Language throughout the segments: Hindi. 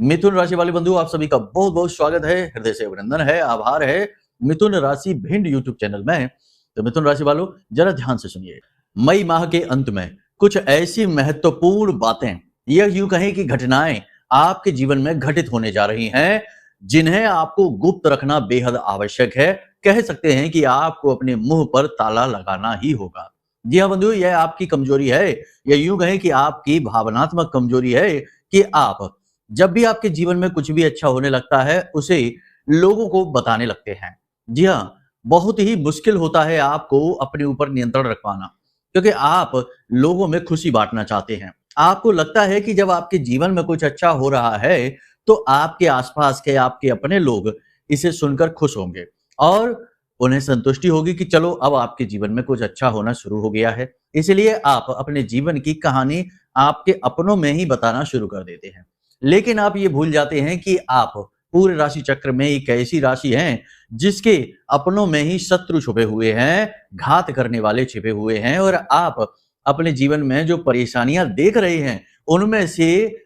मिथुन राशि वाले बंधु, आप सभी का बहुत बहुत स्वागत है, हृदय से अभिनंदन है, आभार है मिथुन राशि भिंड यूट्यूब चैनल में। तो मिथुन राशि वालों, जरा ध्यान से सुनिए। मई माह के अंत में कुछ ऐसी महत्वपूर्ण बातें या यूं कहें कि घटनाएं आपके जीवन में घटित होने जा रही हैं, जिन्हें आपको गुप्त रखना बेहद आवश्यक है। कह सकते हैं कि आपको अपने मुंह पर ताला लगाना ही होगा। जी हाँ बंधु, यह आपकी कमजोरी है, या यूं कहें कि आपकी भावनात्मक कमजोरी है कि आप जब भी आपके जीवन में कुछ भी अच्छा होने लगता है, उसे लोगों को बताने लगते हैं। जी हाँ, बहुत ही मुश्किल होता है आपको अपने ऊपर नियंत्रण रख पाना, क्योंकि आप लोगों में खुशी बाँटना चाहते हैं। आपको लगता है कि जब आपके जीवन में कुछ अच्छा हो रहा है, तो आपके आस-पास के आपके अपने लोग इसे सुनकर खुश होंगे और उन्हें संतुष्टि होगी कि चलो अब आपके जीवन में कुछ अच्छा होना शुरू हो गया है। इसलिए आप अपने जीवन की कहानी आपके अपनों में ही बताना शुरू कर देते हैं। लेकिन आप ये भूल जाते हैं कि आप पूरे राशि चक्र में एक ऐसी राशि हैं जिसके अपनों में ही शत्रु छुपे हुए हैं, घात करने वाले छिपे हुए हैं, और आप अपने जीवन में जो परेशानियां देख रहे हैं, उनमें से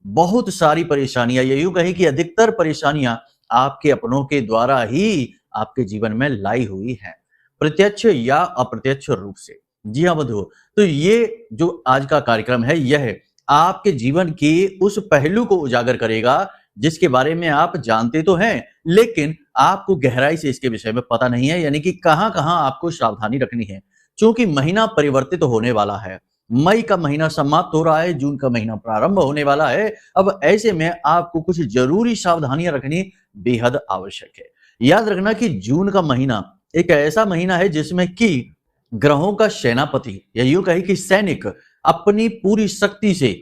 बहुत सारी परेशानियां, या यूं कहें कि अधिकतर परेशानियां आपके अपनों के द्वारा ही आपके जीवन में लाई हुई हैं, प्रत्यक्ष या अप्रत्यक्ष रूप से। जी हाँ बंधुओं, तो ये जो आज का कार्यक्रम है, यह आपके जीवन के उस पहलू को उजागर करेगा जिसके बारे में आप जानते तो हैं, लेकिन आपको गहराई से इसके विषय में पता नहीं है, यानी कि कहां-कहां आपको सावधानी रखनी है। चूंकि महीना परिवर्तित होने वाला है, मई का महीना समाप्त हो रहा है, जून का महीना प्रारंभ होने वाला है। अब ऐसे में आपको कुछ जरूरी सावधानियां रखनी बेहद आवश्यक है। याद रखना कि जून का महीना एक ऐसा महीना है जिसमें कि ग्रहों का सेनापति, या यूं कहे कि सैनिक, अपनी पूरी शक्ति से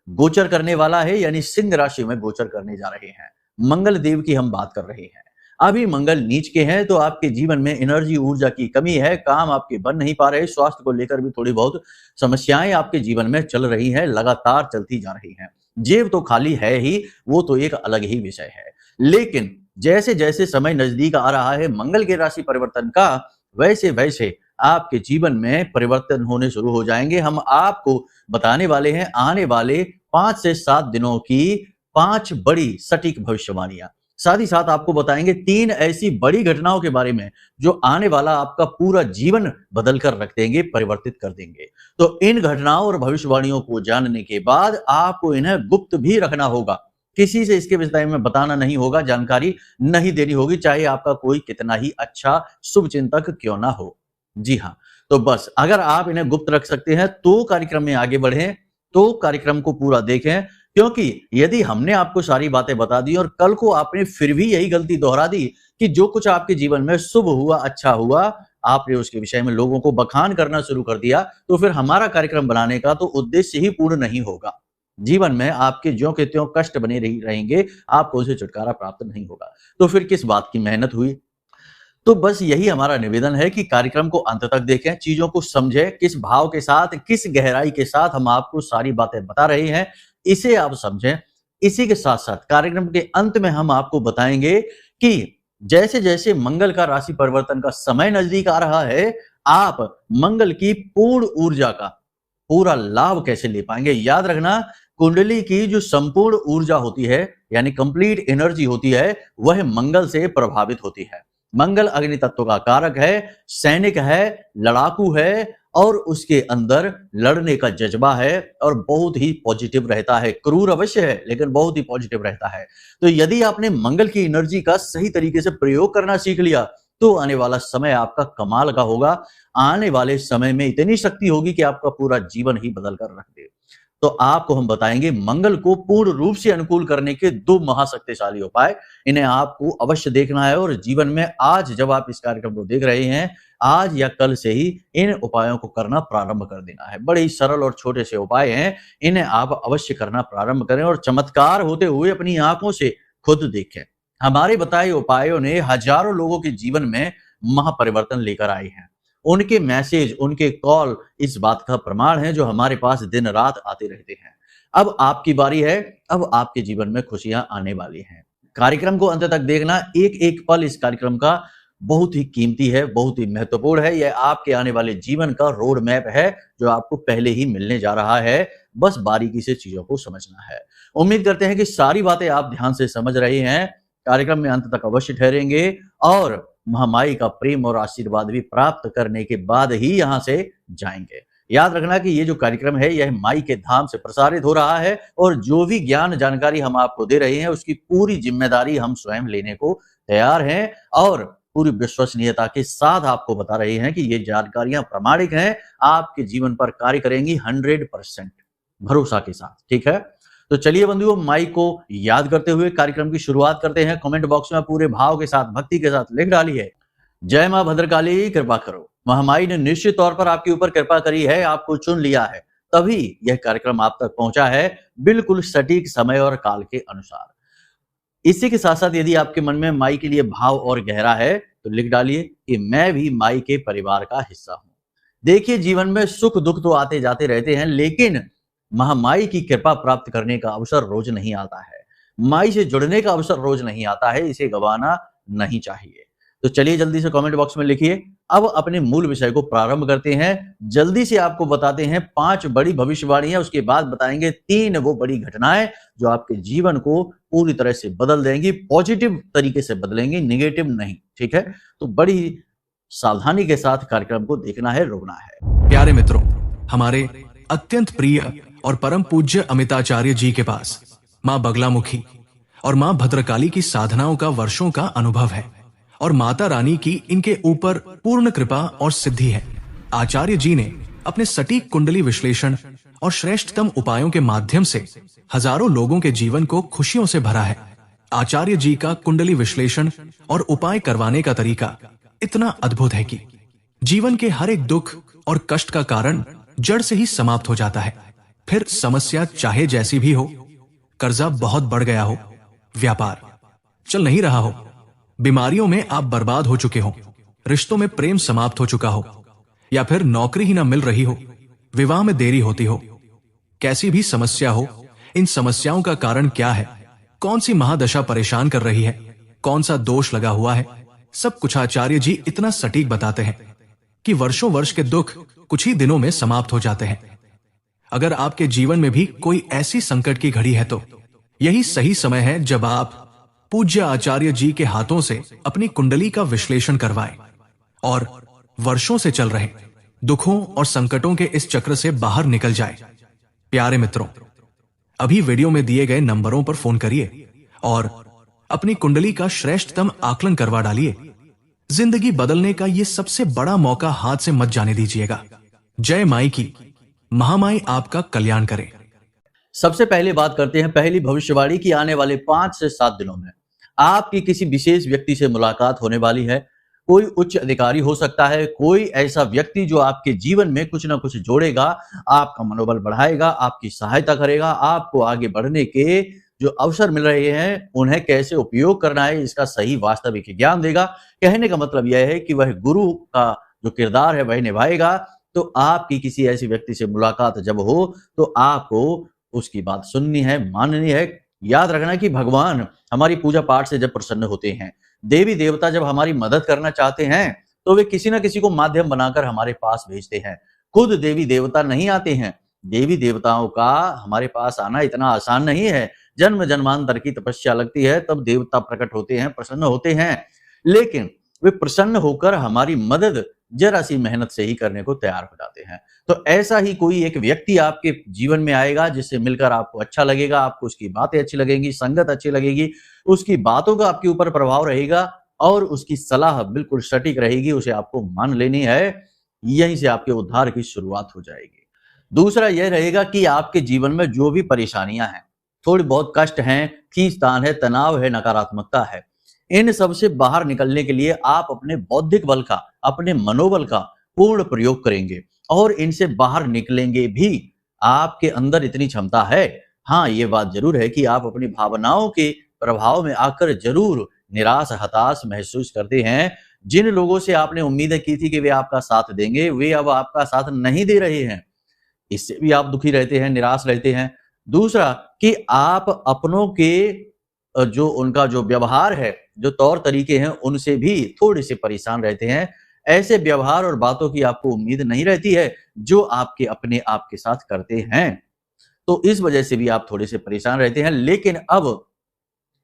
गोचर करने वाला है, यानी सिंह राशि में गोचर करने जा रहे हैं। मंगल देव की हम बात कर रहे हैं। अभी मंगल नीच के हैं, तो आपके जीवन में एनर्जी, ऊर्जा की कमी है, काम आपके बन नहीं पा रहे, स्वास्थ्य को लेकर भी थोड़ी बहुत समस्याएं आपके जीवन में चल रही हैं, लगातार चलती जा रही हैं। जेब तो खाली है ही, वो तो एक अलग ही विषय है। लेकिन जैसे जैसे समय नजदीक आ रहा है मंगल के राशि परिवर्तन का, वैसे वैसे आपके जीवन में परिवर्तन होने शुरू हो जाएंगे। हम आपको बताने वाले हैं आने वाले 5 से 7 दिनों की 5 बड़ी सटीक भविष्यवाणियां। साथ ही साथ आपको बताएंगे 3 ऐसी बड़ी घटनाओं के बारे में जो आने वाला आपका पूरा जीवन बदल कर रख देंगे, परिवर्तित कर देंगे। तो इन घटनाओं और भविष्यवाणियों को जानने के बाद आपको इन्हें गुप्त भी रखना होगा। किसी से इसके विषय में बताना नहीं होगा, जानकारी नहीं देनी होगी, चाहे आपका कोई कितना ही अच्छा शुभ चिंतक क्यों ना हो। जी हाँ, तो बस अगर आप इन्हें गुप्त रख सकते हैं तो कार्यक्रम में आगे बढ़ें, तो कार्यक्रम को पूरा देखें, क्योंकि यदि हमने आपको सारी बातें बता दी और कल को आपने फिर भी यही गलती दोहरा दी कि जो कुछ आपके जीवन में शुभ हुआ, अच्छा हुआ, आपने उसके विषय में लोगों को बखान करना शुरू कर दिया, तो फिर हमारा कार्यक्रम बनाने का तो उद्देश्य ही पूर्ण नहीं होगा। जीवन में आपके ज्यों के त्यों कष्ट बने रहेंगे, आपको उसे छुटकारा प्राप्त नहीं होगा। तो फिर किस बात की मेहनत हुई? तो बस यही हमारा निवेदन है कि कार्यक्रम को अंत तक देखें, चीजों को समझें, किस भाव के साथ, किस गहराई के साथ हम आपको सारी बातें बता रहे हैं, इसे आप समझें। इसी के साथ-साथ कार्यक्रम के अंत में हम आपको बताएंगे कि जैसे-जैसे मंगल का राशि परिवर्तन का समय नजदीक आ रहा है, आप मंगल की पूर्ण ऊर्जा का पूरा लाभ कैसे ले पाएंगे। याद रखना, कुंडली की जो संपूर्ण ऊर्जा होती है, यानी कंप्लीट एनर्जी होती है, वह मंगल से प्रभावित होती है। मंगल अग्नि तत्व का कारक है, सैनिक है, लड़ाकू है, और उसके अंदर लड़ने का जज्बा है और बहुत ही पॉजिटिव रहता है। क्रूर अवश्य है, लेकिन बहुत ही पॉजिटिव रहता है। तो यदि आपने मंगल की एनर्जी का सही तरीके से प्रयोग करना सीख लिया, तो आने वाला समय आपका कमाल का होगा। आने वाले समय में इतनी शक्ति होगी कि आपका पूरा जीवन ही बदल कर रख दे। तो आपको हम बताएंगे मंगल को पूर्ण रूप से अनुकूल करने के 2 महाशक्तिशाली उपाय। इन्हें आपको अवश्य देखना है, और जीवन में आज जब आप इस कार्यक्रम को देख रहे हैं, आज या कल से ही इन उपायों को करना प्रारंभ कर देना है। बड़े ही सरल और छोटे से उपाय हैं, इन्हें आप अवश्य करना प्रारंभ करें और चमत्कार होते हुए अपनी आंखों से खुद देखें। हमारे बताए उपायों ने हजारों लोगों के जीवन में महापरिवर्तन लेकर आए हैं। उनके मैसेज, उनके कॉल इस बात का प्रमाण है, जो हमारे पास दिन रात आते रहते हैं। अब आपकी बारी है, अब आपके जीवन में खुशियां आने वाली हैं। कार्यक्रम को अंत तक देखना, एक एक पल इस कार्यक्रम का बहुत ही कीमती है, बहुत ही महत्वपूर्ण है। यह आपके आने वाले जीवन का रोड मैप है जो आपको पहले ही मिलने जा रहा है, बस बारीकी से चीजों को समझना है। उम्मीद करते हैं कि सारी बातें आप ध्यान से समझ रहे हैं। कार्यक्रम में अंत तक अवश्य ठहरेंगे और महामाई का प्रेम और आशीर्वाद भी प्राप्त करने के बाद ही यहाँ से जाएंगे। याद रखना कि ये जो कार्यक्रम है यह माई के धाम से प्रसारित हो रहा है और जो भी ज्ञान जानकारी हम आपको दे रहे हैं उसकी पूरी जिम्मेदारी हम स्वयं लेने को तैयार हैं और पूरी विश्वसनीयता के साथ आपको बता रहे हैं कि ये जानकारियां प्रामाणिक हैं, आपके जीवन पर कार्य करेंगी 100% भरोसा के साथ। ठीक है, तो चलिए बंधुओं, माई को याद करते हुए कार्यक्रम की शुरुआत करते हैं। कमेंट बॉक्स में पूरे भाव के साथ, भक्ति के साथ लिख डालिए, जय मां भद्रकाली कृपा करो। महामाई ने निश्चित तौर पर आपके ऊपर कृपा करी है, आपको चुन लिया है, तभी यह कार्यक्रम आप तक पहुंचा है, बिल्कुल सटीक समय और काल के अनुसार। इसी के साथ साथ यदि आपके मन में माई के लिए भाव और गहरा है तो लिख डालिए कि मैं भी माई के परिवार का हिस्सा हूं। देखिए, जीवन में सुख दुख तो आते जाते रहते हैं, लेकिन महामाई की कृपा प्राप्त करने का अवसर रोज नहीं आता है, माई से जुड़ने का अवसर रोज नहीं आता है, इसे गंवाना नहीं चाहिए। तो चलिए जल्दी से कमेंट बॉक्स में लिखिए। अब अपने मूल विषय को प्रारंभ करते हैं। जल्दी से आपको बताते हैं 5 बड़ी भविष्यवाणियां, उसके बाद बताएंगे 3 वो बड़ी घटनाएं जो आपके जीवन को पूरी तरह से बदल देंगी, पॉजिटिव तरीके से बदलेंगी, नेगेटिव नहीं। ठीक है, तो बड़ी सावधानी के साथ कार्यक्रम को देखना है, रोकना है। प्यारे मित्रों, हमारे अत्यंत प्रिय और परम पूज्य अमिताचार्य जी के पास माँ बगलामुखी और माँ भद्रकाली की साधनाओं का वर्षों का अनुभव है और माता रानी की इनके ऊपर पूर्ण कृपा और सिद्धि है। आचार्य जी ने अपने सटीक कुंडली विश्लेषण और श्रेष्ठतम उपायों के माध्यम से हजारों लोगों के जीवन को खुशियों से भरा है। आचार्य जी का कुंडली विश्लेषण और उपाय करवाने का तरीका इतना अद्भुत है कि जीवन के हर एक दुख और कष्ट का कारण जड़ से ही समाप्त हो जाता है। फिर समस्या चाहे जैसी भी हो, कर्जा बहुत बढ़ गया हो, व्यापार चल नहीं रहा हो, बीमारियों में आप बर्बाद हो चुके हो, रिश्तों में प्रेम समाप्त हो चुका हो, या फिर नौकरी ही ना मिल रही हो, विवाह में देरी होती हो, कैसी भी समस्या हो, इन समस्याओं का कारण क्या है, कौन सी महादशा परेशान कर रही है, कौन सा दोष लगा हुआ है, सब कुछ आचार्य जी इतना सटीक बताते हैं कि वर्षों वर्ष के दुख कुछ ही दिनों में समाप्त हो जाते हैं। अगर आपके जीवन में भी कोई ऐसी संकट की घड़ी है तो यही सही समय है जब आप पूज्य आचार्य जी के हाथों से अपनी कुंडली का विश्लेषण करवाएं और वर्षों से चल रहे दुखों और संकटों के इस चक्र से बाहर निकल जाए। प्यारे मित्रों, अभी वीडियो में दिए गए नंबरों पर फोन करिए और अपनी कुंडली का श्रेष्ठतम आकलन करवा डालिए। जिंदगी बदलने का ये सबसे बड़ा मौका हाथ से मत जाने दीजिएगा। जय माई की, महामाई आपका कल्याण करे। सबसे पहले बात करते हैं पहली भविष्यवाणी की। आने वाले 5 से 7 दिनों में आपकी किसी विशेष व्यक्ति से मुलाकात होने वाली है। कोई उच्च अधिकारी हो सकता है, कोई ऐसा व्यक्ति जो आपके जीवन में कुछ ना कुछ जोड़ेगा, आपका मनोबल बढ़ाएगा, आपकी सहायता करेगा, आपको आगे बढ़ने के जो अवसर मिल रहे हैं उन्हें कैसे उपयोग करना है इसका सही वास्तविक ज्ञान देगा। कहने का मतलब यह है कि वह गुरु का जो किरदार है वह निभाएगा। तो आपकी किसी ऐसी व्यक्ति से मुलाकात जब हो तो आपको उसकी बात सुननी है, माननी है। याद रखना कि भगवान हमारी पूजा पाठ से जब प्रसन्न होते हैं, देवी देवता जब हमारी मदद करना चाहते हैं तो वे किसी ना किसी को माध्यम बनाकर हमारे पास भेजते हैं। खुद देवी देवता नहीं आते हैं। देवी देवताओं का हमारे पास आना इतना आसान नहीं है। जन्म जन्मांतर की तपस्या लगती है, तब देवता प्रकट होते हैं, प्रसन्न होते हैं। लेकिन वे प्रसन्न होकर हमारी मदद जरा सी मेहनत से ही करने को तैयार हो जाते हैं। तो ऐसा ही कोई एक व्यक्ति आपके जीवन में आएगा जिससे मिलकर आपको अच्छा लगेगा, आपको उसकी बातें अच्छी लगेंगी, संगत अच्छी लगेगी, उसकी बातों का आपके ऊपर प्रभाव रहेगा और उसकी सलाह बिल्कुल सटीक रहेगी, उसे आपको मान लेनी है। यहीं से आपके उद्धार की शुरुआत हो जाएगी। दूसरा यह रहेगा कि आपके जीवन में जो भी परेशानियां हैं, थोड़ी बहुत कष्ट हैं, खींचतान है, तनाव है, नकारात्मकता है, इन सब से बाहर निकलने के लिए आप अपने बौद्धिक बल का, अपने मनोबल का पूर्ण प्रयोग करेंगे और इनसे बाहर निकलेंगे भी। आपके अंदर इतनी क्षमता है। हाँ, ये बात जरूर है कि आप अपनी भावनाओं के प्रभाव में आकर जरूर निराश, हताश महसूस करते हैं। जिन लोगों से आपने उम्मीदें की थी कि वे आपका साथ देंगे, वे अब आपका साथ नहीं दे रहे हैं। इससे भी आप दुखी रहते हैं, निराश रहते हैं। दूसरा कि आप अपनों के जो उनका जो व्यवहार है, जो तौर तरीके हैं, उनसे भी थोड़े से परेशान रहते हैं। ऐसे व्यवहार और बातों की आपको उम्मीद नहीं रहती है जो आपके अपने आप के साथ करते हैं। तो इस वजह से भी आप थोड़े से परेशान रहते हैं। लेकिन अब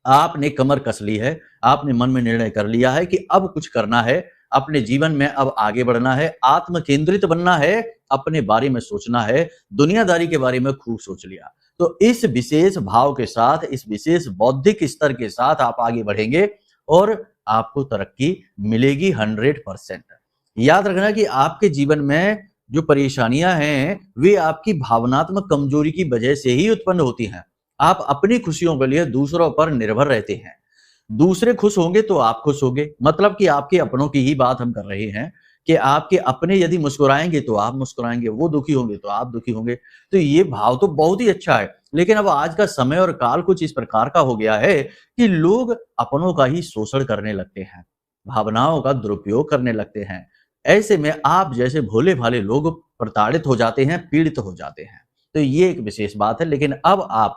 आपने कमर कस ली है, आपने मन में निर्णय कर लिया है कि अब कुछ करना है, अपने जीवन में अब आगे बढ़ना है, आत्म केंद्रित बनना है, अपने बारे में सोचना है, दुनियादारी के बारे में खूब सोच लिया। तो इस विशेष भाव के साथ, इस विशेष बौद्धिक स्तर के साथ आप आगे बढ़ेंगे और आपको तरक्की मिलेगी 100%। याद रखना कि आपके जीवन में जो परेशानियां हैं, वे आपकी भावनात्मक कमजोरी की वजह से ही उत्पन्न होती हैं। आप अपनी खुशियों के लिए दूसरों पर निर्भर रहते हैं। दूसरे खुश होंगे तो आप खुश होंगे, मतलब कि आपके अपनों की ही बात हम कर रहे हैं कि आपके अपने यदि मुस्कुराएंगे तो आप मुस्कुराएंगे, वो दुखी होंगे तो आप दुखी होंगे। तो ये भाव तो बहुत ही अच्छा है, लेकिन अब आज का समय और काल कुछ इस प्रकार का हो गया है कि लोग अपनों का ही शोषण करने लगते हैं, भावनाओं का दुरुपयोग करने लगते हैं। ऐसे में आप जैसे भोले भाले लोग प्रताड़ित हो जाते हैं, पीड़ित हो जाते हैं। तो ये एक विशेष बात है। लेकिन अब आप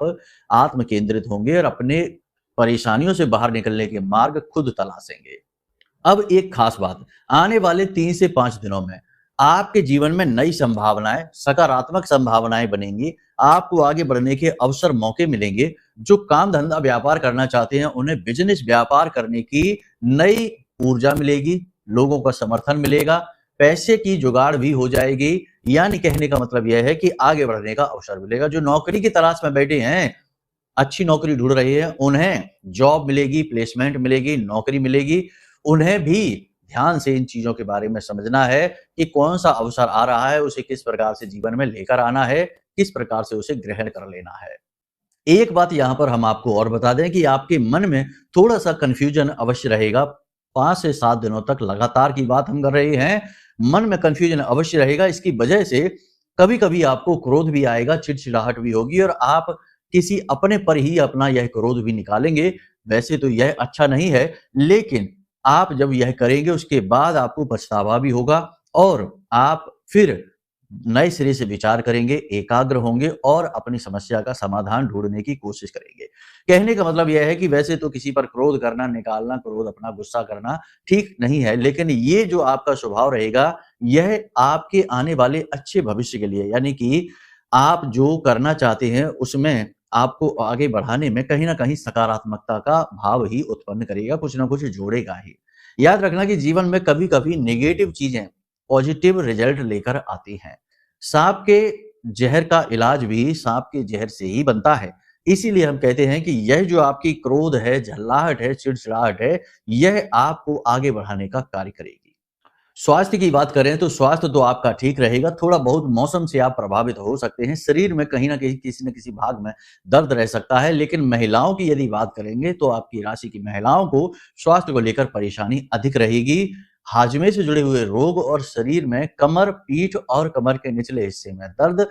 आत्म केंद्रित होंगे और अपने परेशानियों से बाहर निकलने के मार्ग खुद तलाशेंगे। अब एक खास बात, आने वाले 3 से 5 दिनों में आपके जीवन में नई संभावनाएं, सकारात्मक संभावनाएं बनेंगी। आपको आगे बढ़ने के अवसर, मौके मिलेंगे। जो काम धंधा व्यापार करना चाहते हैं, उन्हें बिजनेस व्यापार करने की नई ऊर्जा मिलेगी, लोगों का समर्थन मिलेगा, पैसे की जुगाड़ भी हो जाएगी। यानी कहने का मतलब यह है कि आगे बढ़ने का अवसर मिलेगा। जो नौकरी की तलाश में बैठे हैं, अच्छी नौकरी ढूंढ रहे हैं, उन्हें जॉब मिलेगी, प्लेसमेंट मिलेगी, नौकरी मिलेगी। उन्हें भी ध्यान से इन चीजों के बारे में समझना है कि कौन सा अवसर आ रहा है, उसे किस प्रकार से जीवन में लेकर आना है, किस प्रकार से उसे ग्रहण कर लेना है। एक बात यहां पर हम आपको और बता दें कि आपके मन में थोड़ा सा कंफ्यूजन अवश्य रहेगा। 5 से 7 दिनों तक लगातार की बात हम कर रहे हैं, मन में कंफ्यूजन अवश्य रहेगा। इसकी वजह से कभी कभी आपको क्रोध भी आएगा, चिड़चिड़ाहट भी होगी और आप किसी अपने पर ही अपना यह क्रोध भी निकालेंगे। वैसे तो यह अच्छा नहीं है, लेकिन आप जब यह करेंगे उसके बाद आपको पछतावा भी होगा और आप फिर नए सिरे से विचार करेंगे, एकाग्र होंगे और अपनी समस्या का समाधान ढूंढने की कोशिश करेंगे। कहने का मतलब यह है कि वैसे तो किसी पर क्रोध करना, निकालना, क्रोध अपना गुस्सा करना ठीक नहीं है, लेकिन ये जो आपका स्वभाव रहेगा, यह आपके आने वाले अच्छे भविष्य के लिए, यानी कि आप जो करना चाहते हैं उसमें आपको आगे बढ़ाने में कहीं ना कहीं सकारात्मकता का भाव ही उत्पन्न करेगा, कुछ ना कुछ जोड़ेगा ही। याद रखना कि जीवन में कभी कभी नेगेटिव चीजें पॉजिटिव रिजल्ट लेकर आती हैं। सांप के जहर का इलाज भी सांप के जहर से ही बनता है। इसीलिए हम कहते हैं कि यह जो आपकी क्रोध है, झल्लाहट है, चिड़चिड़ाहट है, यह आपको आगे बढ़ाने का कार्य करेगी। स्वास्थ्य की बात करें तो स्वास्थ्य तो आपका ठीक रहेगा। थोड़ा बहुत मौसम से आप प्रभावित हो सकते हैं, शरीर में कहीं ना कहीं किसी न किसी भाग में दर्द रह सकता है। लेकिन महिलाओं की यदि बात करेंगे तो आपकी राशि की महिलाओं को स्वास्थ्य को लेकर परेशानी अधिक रहेगी। हाजमे से जुड़े हुए रोग और शरीर में कमर, पीठ और कमर के निचले हिस्से में दर्द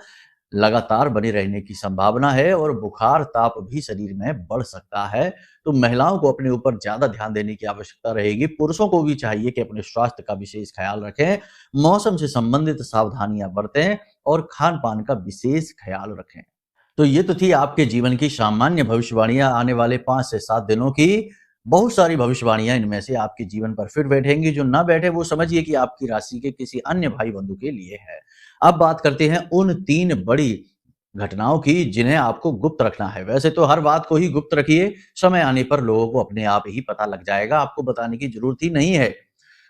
लगातार बने रहने की संभावना है और बुखार, ताप भी शरीर में बढ़ सकता है। तो महिलाओं को अपने ऊपर ज्यादा ध्यान देने की आवश्यकता रहेगी। पुरुषों को भी चाहिए कि अपने स्वास्थ्य का विशेष ख्याल रखें, मौसम से संबंधित सावधानियां बरतें और खान पान का विशेष ख्याल रखें। तो ये तो थी आपके जीवन की सामान्य भविष्यवाणियां आने वाले 5 से 7 दिनों की। बहुत सारी भविष्यवाणियां इनमें से आपके जीवन पर फिट बैठेंगी, जो ना बैठे वो समझिए कि आपकी राशि के किसी अन्य भाई बंधु के लिए है। अब बात करते हैं उन 3 बड़ी घटनाओं की जिन्हें आपको गुप्त रखना है। वैसे तो हर बात को ही गुप्त रखिए, समय आने पर लोगों को अपने आप ही पता लग जाएगा, आपको बताने की जरूरत ही नहीं है।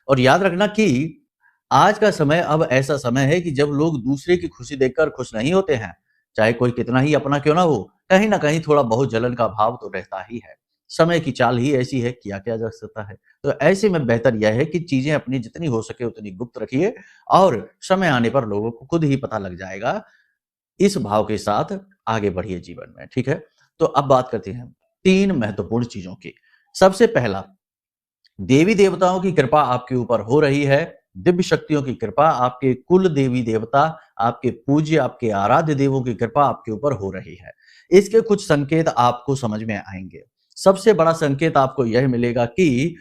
और याद रखना कि आज का समय अब ऐसा समय है कि जब लोग दूसरे की खुशी देखकर खुश नहीं होते हैं, चाहे कोई कितना ही अपना क्यों ना हो, कहीं ना कहीं थोड़ा बहुत जलन का भाव तो रहता ही है। समय की चाल ही ऐसी है, किया क्या जा सकता है। तो ऐसे में बेहतर यह है कि चीजें अपनी जितनी हो सके उतनी गुप्त रखिए और समय आने पर लोगों को खुद ही पता लग जाएगा। इस भाव के साथ आगे बढ़िए जीवन में, ठीक है। तो अब बात करते हैं 3 महत्वपूर्ण चीजों की। सबसे पहला, देवी देवताओं की कृपा आपके ऊपर हो रही है। दिव्य शक्तियों की कृपा, आपके कुल देवी देवता, आपके पूज्य, आपके आराध्य देवों की कृपा आपके ऊपर हो रही है। इसके कुछ संकेत आपको समझ में आएंगे। सबसे बड़ा संकेत आपको यह मिलेगा कि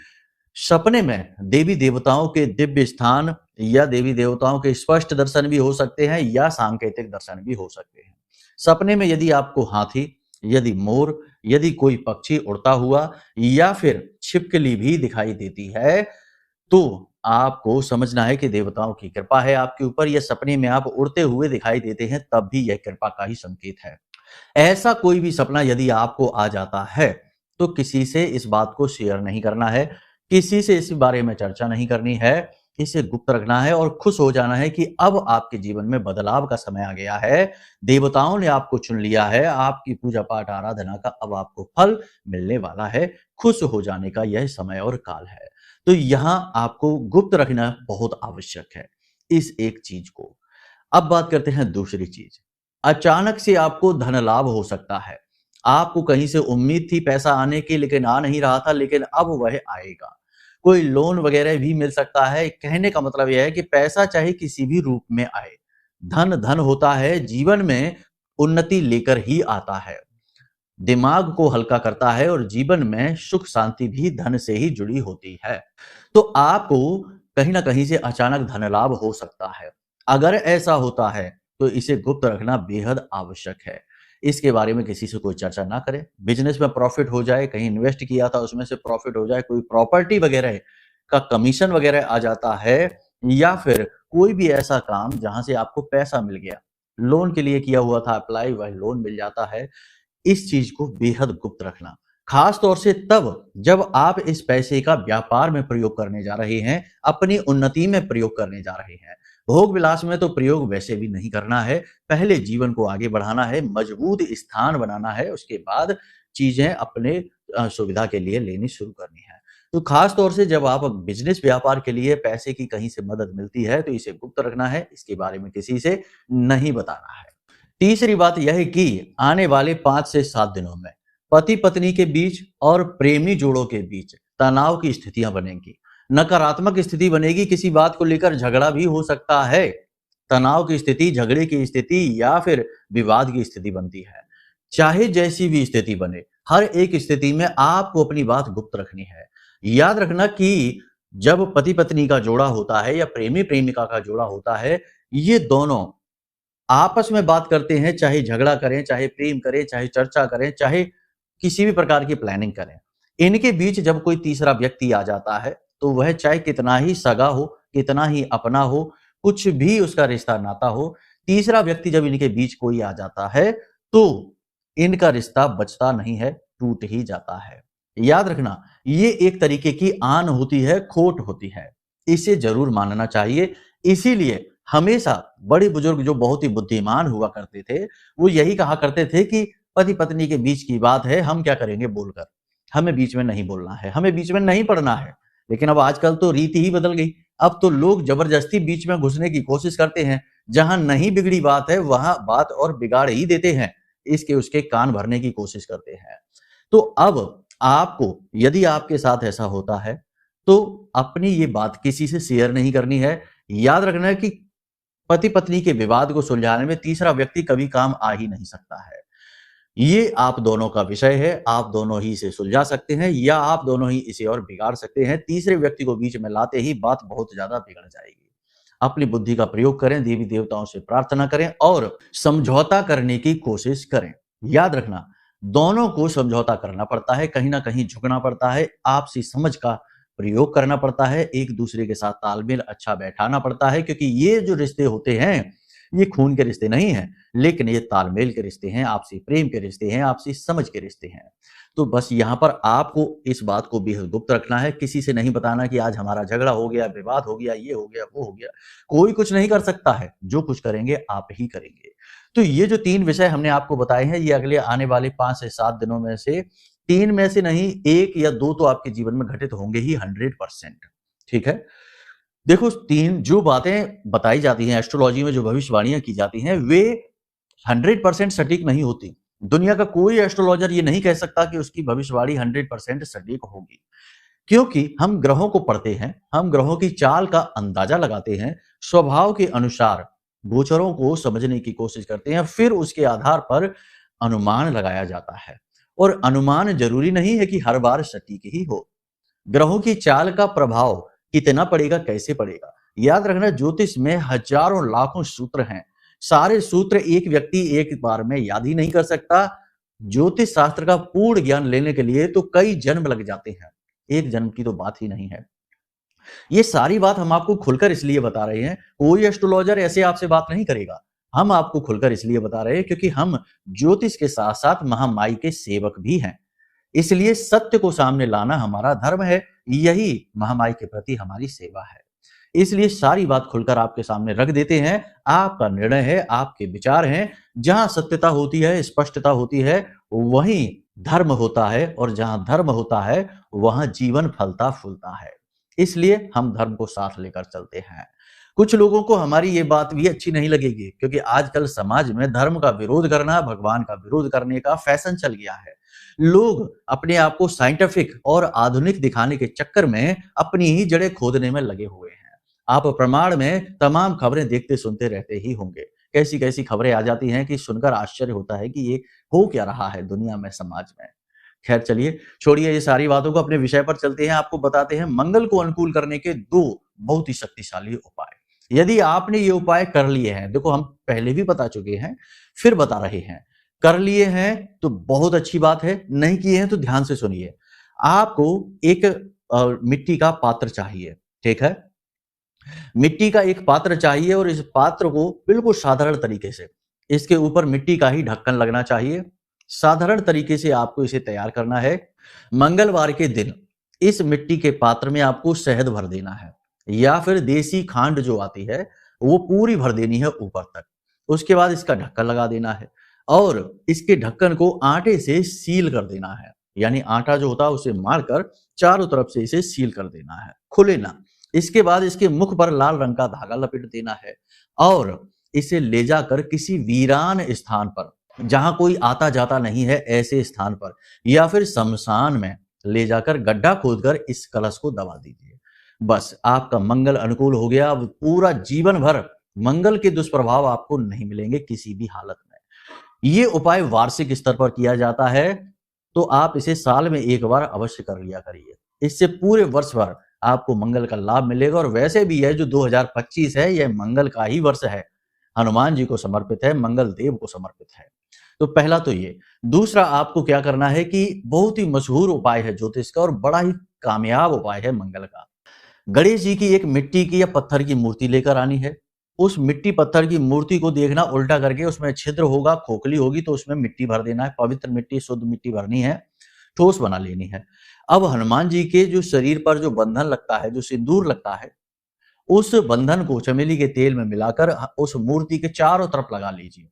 सपने में देवी देवताओं के दिव्य स्थान या देवी देवताओं के स्पष्ट दर्शन भी हो सकते हैं या सांकेतिक दर्शन भी हो सकते हैं। सपने में यदि आपको हाथी, यदि मोर, यदि कोई पक्षी उड़ता हुआ या फिर छिपकली भी दिखाई देती है, तो आपको समझना है कि देवताओं की कृपा है आपके ऊपर। या सपने में आप उड़ते हुए दिखाई देते हैं, तब भी यह कृपा का ही संकेत है। ऐसा कोई भी सपना यदि आपको आ जाता है, तो किसी से इस बात को शेयर नहीं करना है, किसी से इस बारे में चर्चा नहीं करनी है, इसे गुप्त रखना है और खुश हो जाना है कि अब आपके जीवन में बदलाव का समय आ गया है। देवताओं ने आपको चुन लिया है, आपकी पूजा पाठ आराधना का अब आपको फल मिलने वाला है। खुश हो जाने का यह समय और काल है। तो यहां आपको गुप्त रखना बहुत आवश्यक है इस एक चीज को। अब बात करते हैं दूसरी चीज। अचानक से आपको धन लाभ हो सकता है। आपको कहीं से उम्मीद थी पैसा आने की, लेकिन आ नहीं रहा था, लेकिन अब वह आएगा। कोई लोन वगैरह भी मिल सकता है। कहने का मतलब यह है कि पैसा चाहे किसी भी रूप में आए, धन धन होता है, जीवन में उन्नति लेकर ही आता है, दिमाग को हल्का करता है और जीवन में सुख शांति भी धन से ही जुड़ी होती है। तो आपको कहीं ना कहीं से अचानक धन लाभ हो सकता है। अगर ऐसा होता है तो इसे गुप्त रखना बेहद आवश्यक है। इसके बारे में किसी से कोई चर्चा ना करें। बिजनेस में प्रॉफिट हो जाए, कहीं इन्वेस्ट किया था उसमें से प्रॉफिट हो जाए, कोई प्रॉपर्टी वगैरह का कमीशन वगैरह आ जाता है, या फिर कोई भी ऐसा काम जहां से आपको पैसा मिल गया, लोन के लिए किया हुआ था अप्लाई, वह लोन मिल जाता है, इस चीज को बेहद गुप्त रखना। खास तौर से तब जब आप इस पैसे का व्यापार में प्रयोग करने जा रहे हैं, अपनी उन्नति में प्रयोग करने जा रहे हैं। भोग विलास में तो प्रयोग वैसे भी नहीं करना है। पहले जीवन को आगे बढ़ाना है, मजबूत स्थान बनाना है, उसके बाद चीजें अपने सुविधा के लिए लेनी शुरू करनी है। तो खास तौर से जब आप बिजनेस व्यापार के लिए पैसे की कहीं से मदद मिलती है, तो इसे गुप्त रखना है, इसके बारे में किसी से नहीं बताना है। तीसरी बात यह है कि आने वाले 5 से 7 दिनों में पति पत्नी के बीच और प्रेमी जोड़ों के बीच तनाव की स्थितियां बनेंगी, नकारात्मक स्थिति बनेगी, किसी बात को लेकर झगड़ा भी हो सकता है। तनाव की स्थिति, झगड़े की स्थिति या फिर विवाद की स्थिति बनती है। चाहे जैसी भी स्थिति बने, हर एक स्थिति में आपको अपनी बात गुप्त रखनी है। याद रखना कि जब पति पत्नी का जोड़ा होता है या प्रेमी प्रेमिका का जोड़ा होता है, ये दोनों आपस में बात करते हैं, चाहे झगड़ा करें, चाहे प्रेम करें, चाहे चर्चा करें, चाहे किसी भी प्रकार की प्लानिंग करें। इनके बीच जब कोई तीसरा व्यक्ति आ जाता है, तो वह चाहे कितना ही सगा हो, कितना ही अपना हो, कुछ भी उसका रिश्ता नाता हो, तीसरा व्यक्ति जब इनके बीच कोई आ जाता है, तो इनका रिश्ता बचता नहीं है, टूट ही जाता है। याद रखना, ये एक तरीके की आन होती है, खोट होती है। इसे जरूर मानना चाहिए। इसीलिए हमेशा बड़े बुजुर्ग जो बहुत ही बुद्धिमान हुआ करते थे, वो यही कहा करते थे कि पति पत्नी के बीच की बात है, हम क्या करेंगे बोलकर, हमें बीच में नहीं बोलना है, हमें बीच में नहीं पड़ना है। लेकिन अब आजकल तो रीति ही बदल गई। अब तो लोग जबरदस्ती बीच में घुसने की कोशिश करते हैं। जहां नहीं बिगड़ी बात है, वहां बात और बिगाड़ ही देते हैं, इसके उसके कान भरने की कोशिश करते हैं। तो अब आपको, यदि आपके साथ ऐसा होता है, तो अपनी ये बात किसी से शेयर नहीं करनी है। याद रखना है कि पति पत्नी के विवाद को सुलझाने में तीसरा व्यक्ति कभी काम आ ही नहीं सकता है। ये आप दोनों का विषय है, आप दोनों ही इसे सुलझा सकते हैं या आप दोनों ही इसे और बिगाड़ सकते हैं। तीसरे व्यक्ति को बीच में लाते ही बात बहुत ज्यादा बिगड़ जाएगी। अपनी बुद्धि का प्रयोग करें, देवी देवताओं से प्रार्थना करें और समझौता करने की कोशिश करें। याद रखना, दोनों को समझौता करना पड़ता है, कहीं ना कहीं झुकना पड़ता है, आपसी समझ का प्रयोग करना पड़ता है, एक दूसरे के साथ तालमेल अच्छा बैठाना पड़ता है, क्योंकि ये जो रिश्ते होते हैं, ये खून के रिश्ते नहीं हैं, लेकिन ये तालमेल के रिश्ते हैं, आपसी प्रेम के रिश्ते हैं, आपसी समझ के रिश्ते हैं। तो बस यहाँ पर आपको इस बात को बेहद गुप्त रखना है, किसी से नहीं बताना कि आज हमारा झगड़ा हो गया, विवाद हो गया, ये हो गया, वो हो गया। कोई कुछ नहीं कर सकता है, जो कुछ करेंगे आप ही करेंगे। तो ये जो 3 विषय हमने आपको बताए हैं, ये अगले आने वाले 5 से 7 दिनों में से 3 में से नहीं, 1 या 2 तो आपके जीवन में घटित होंगे ही 100%। ठीक है? देखो, 3 जो बातें बताई जाती हैं एस्ट्रोलॉजी में, जो भविष्यवाणियां की जाती हैं, वे 100% सटीक नहीं होती। दुनिया का कोई एस्ट्रोलॉजर ये नहीं कह सकता कि उसकी भविष्यवाणी 100% सटीक होगी, क्योंकि हम ग्रहों को पढ़ते हैं, हम ग्रहों की चाल का अंदाजा लगाते हैं, स्वभाव के अनुसार गोचरों को समझने की कोशिश करते हैं, फिर उसके आधार पर अनुमान लगाया जाता है। और अनुमान जरूरी नहीं है कि हर बार सटीक ही हो। ग्रहों की चाल का प्रभाव कितना पड़ेगा, कैसे पड़ेगा, याद रखना, ज्योतिष में हजारों लाखों सूत्र हैं। सारे सूत्र एक व्यक्ति एक बार में याद ही नहीं कर सकता। ज्योतिष शास्त्र का पूर्ण ज्ञान लेने के लिए तो कई जन्म लग जाते हैं, एक जन्म की तो बात ही नहीं है। ये सारी बात हम आपको खुलकर इसलिए बता रहे हैं, कोई एस्ट्रोलॉजर ऐसे आपसे बात नहीं करेगा। हम आपको खुलकर इसलिए बता रहे हैं क्योंकि हम ज्योतिष के साथ साथ महामाई के सेवक भी हैं। इसलिए सत्य को सामने लाना हमारा धर्म है, यही महामाई के प्रति हमारी सेवा है। इसलिए सारी बात खुलकर आपके सामने रख देते हैं। आपका निर्णय है, आपके विचार हैं। जहां सत्यता होती है, स्पष्टता होती है, वहीं धर्म होता है, और जहां धर्म होता है वहां जीवन फलता फूलता है। इसलिए हम धर्म को साथ लेकर चलते हैं। कुछ लोगों को हमारी ये बात भी अच्छी नहीं लगेगी, क्योंकि आजकल समाज में धर्म का विरोध करना, भगवान का विरोध करने का फैशन चल गया है। लोग अपने आप को साइंटिफिक और आधुनिक दिखाने के चक्कर में अपनी ही जड़ें खोदने में लगे हुए हैं। आप प्रमाण में तमाम खबरें देखते सुनते रहते ही होंगे। कैसी कैसी खबरें आ जाती हैं कि सुनकर आश्चर्य होता है कि ये हो क्या रहा है दुनिया में, समाज में। खैर चलिए, छोड़िए ये सारी बातों को, अपने विषय पर चलते हैं। आपको बताते हैं मंगल को अनुकूल करने के 2 बहुत ही शक्तिशाली उपाय। यदि आपने ये उपाय कर लिए हैं, देखो हम पहले भी बता चुके हैं, फिर बता रहे हैं, कर लिए हैं तो बहुत अच्छी बात है, नहीं किए हैं तो ध्यान से सुनिए। आपको एक मिट्टी का पात्र चाहिए, ठीक है। मिट्टी का एक पात्र चाहिए, और इस पात्र को बिल्कुल साधारण तरीके से, इसके ऊपर मिट्टी का ही ढक्कन लगना चाहिए। साधारण तरीके से आपको इसे तैयार करना है। मंगलवार के दिन इस मिट्टी के पात्र में आपको शहद भर देना है, या फिर देसी खांड जो आती है वो पूरी भर देनी है ऊपर तक। उसके बाद इसका ढक्कन लगा देना है, और इसके ढक्कन को आटे से सील कर देना है। यानी आटा जो होता है उसे मारकर चारों तरफ से इसे सील कर देना है, खुले ना। इसके बाद इसके मुख पर लाल रंग का धागा लपेट देना है, और इसे ले जाकर किसी वीरान स्थान पर, जहां कोई आता जाता नहीं है, ऐसे स्थान पर, या फिर शमशान में ले जाकर गड्ढा खोदकर इस कलश को दबा दीजिए। बस आपका मंगल अनुकूल हो गया। अब पूरा जीवन भर मंगल के दुष्प्रभाव आपको नहीं मिलेंगे किसी भी हालत में। ये उपाय वार्षिक स्तर पर किया जाता है, तो आप इसे साल में एक बार अवश्य कर लिया करिए। इससे पूरे वर्ष भर आपको मंगल का लाभ मिलेगा। और वैसे भी यह जो 2025 है, यह मंगल का ही वर्ष है, हनुमान जी को समर्पित है, मंगल देव को समर्पित है। तो पहला तो ये। दूसरा, आपको क्या करना है कि बहुत ही मशहूर उपाय है ज्योतिष का, और बड़ा ही कामयाब उपाय है मंगल का। गणेश जी की एक मिट्टी की या पत्थर की मूर्ति लेकर आनी है। उस मिट्टी पत्थर की मूर्ति को देखना उल्टा करके, उसमें छिद्र होगा, खोखली होगी, तो उसमें मिट्टी भर देना है। पवित्र मिट्टी, शुद्ध मिट्टी भरनी है, ठोस बना लेनी है। अब हनुमान जी के जो शरीर पर जो बंधन लगता है, जो सिंदूर लगता है, उस बंधन को चमेली के तेल में मिलाकर उस मूर्ति के चारों तरफ लगा लीजिए।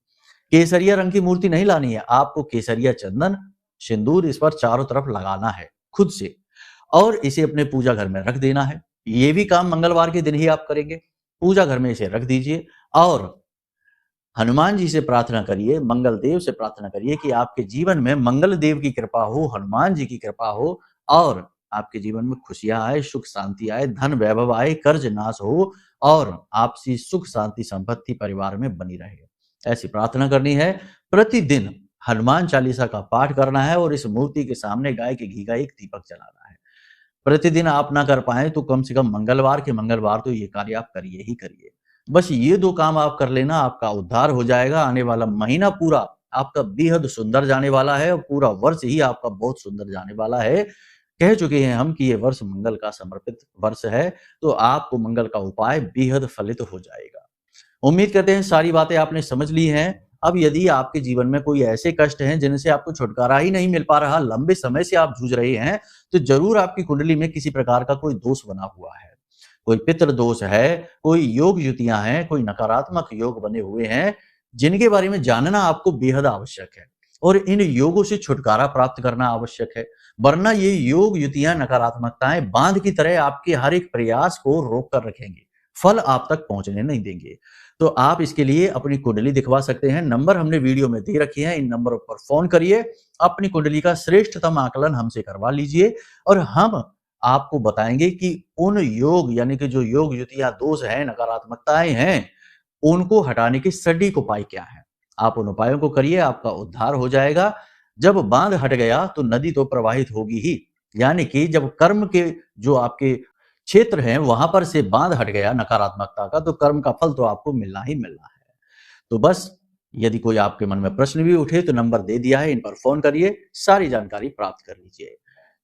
केसरिया रंग की मूर्ति नहीं लानी है, आपको केसरिया चंदन सिंदूर इस पर चारों तरफ लगाना है खुद से, और इसे अपने पूजा घर में रख देना है। ये भी काम मंगलवार के दिन ही आप करेंगे। पूजा घर में इसे रख दीजिए, और हनुमान जी से प्रार्थना करिए, मंगल देव से प्रार्थना करिए कि आपके जीवन में मंगल देव की कृपा हो, हनुमान जी की कृपा हो, और आपके जीवन में खुशियां आए, सुख शांति आए, धन वैभव आए, कर्ज नाश हो, और आपसी सुख शांति संपत्ति परिवार में बनी रहे। ऐसी प्रार्थना करनी है। प्रतिदिन हनुमान चालीसा का पाठ करना है, और इस मूर्ति के सामने गाय के घी का एक दीपक जलाना है। प्रतिदिन आप ना कर पाए तो कम से कम मंगलवार के मंगलवार तो ये कार्य आप करिए ही करिए। बस ये 2 काम आप कर लेना, आपका उद्धार हो जाएगा। आने वाला महीना पूरा आपका बेहद सुंदर जाने वाला है, और पूरा वर्ष ही आपका बहुत सुंदर जाने वाला है। कह चुके हैं हम कि ये वर्ष मंगल का समर्पित वर्ष है, तो आपको मंगल का उपाय बेहद फलित हो जाएगा। उम्मीद करते हैं सारी बातें आपने समझ ली हैं। अब यदि आपके जीवन में कोई ऐसे कष्ट हैं जिनसे आपको छुटकारा ही नहीं मिल पा रहा, लंबे समय से आप जूझ रहे हैं, तो जरूर आपकी कुंडली में किसी प्रकार का कोई दोष बना हुआ है। कोई पितृ दोष है, कोई योग युतियां हैं, कोई नकारात्मक योग बने हुए हैं, जिनके बारे में जानना आपको बेहद आवश्यक है, और इन योगों से छुटकारा प्राप्त करना आवश्यक है। वरना ये योग युतियां, नकारात्मकताएं बांध की तरह आपके हर एक प्रयास को रोक कर रखेंगे, फल आप तक पहुंचने नहीं देंगे। तो आप इसके लिए अपनी कुंडली दिखवा सकते हैं। नंबर हमने वीडियो में दे रखे हैं, इन नंबरों पर फोन करिए, अपनी कुंडली का श्रेष्ठतम आकलन हमसे करवा लीजिए, और हम आपको बताएंगे कि उन योग, यानी कि जो योग युतियां, दोष हैं, नकारात्मकताएं हैं, उनको हटाने के सटीक उपाय क्या है। आप उन उपायों को करिए, आपका उद्धार हो जाएगा। जब बांध हट गया तो नदी तो प्रवाहित होगी ही, यानी कि जब कर्म के जो आपके क्षेत्र हैं वहां पर से बांध हट गया नकारात्मकता का, तो कर्म का फल तो आपको मिलना ही मिलना है। तो बस यदि कोई आपके मन में प्रश्न भी उठे तो नंबर दे दिया है, इन पर फोन करिए, सारी जानकारी प्राप्त कर लीजिए।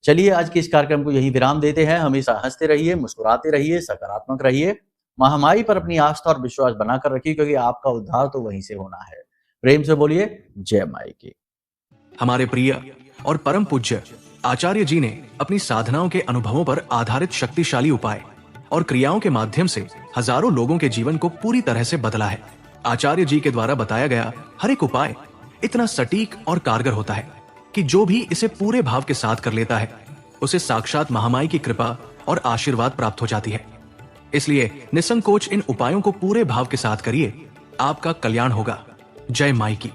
चलिए आज के इस कार्यक्रम को यही विराम देते हैं। हमेशा हंसते रहिए, मुस्कुराते रहिए, सकारात्मक रहिए, महामाई पर अपनी आस्था और विश्वास बनाकर रखिए, क्योंकि आपका उद्धार तो वहीं से होना है। प्रेम से बोलिए जय माई की। हमारे प्रिय और परम पूज्य आचार्य जी ने अपनी साधनाओं के अनुभवों पर आधारित शक्तिशाली उपाय और क्रियाओं के माध्यम से हजारों लोगों के जीवन को पूरी तरह से बदला है। आचार्य जी के द्वारा बताया गया हर एक उपाय इतना सटीक और कारगर होता है कि जो भी इसे पूरे भाव के साथ कर लेता है उसे साक्षात महामाई की कृपा और आशीर्वाद प्राप्त हो जाती है। इसलिए निसंकोच इन उपायों को पूरे भाव के साथ करिए, आपका कल्याण होगा। जय माई की।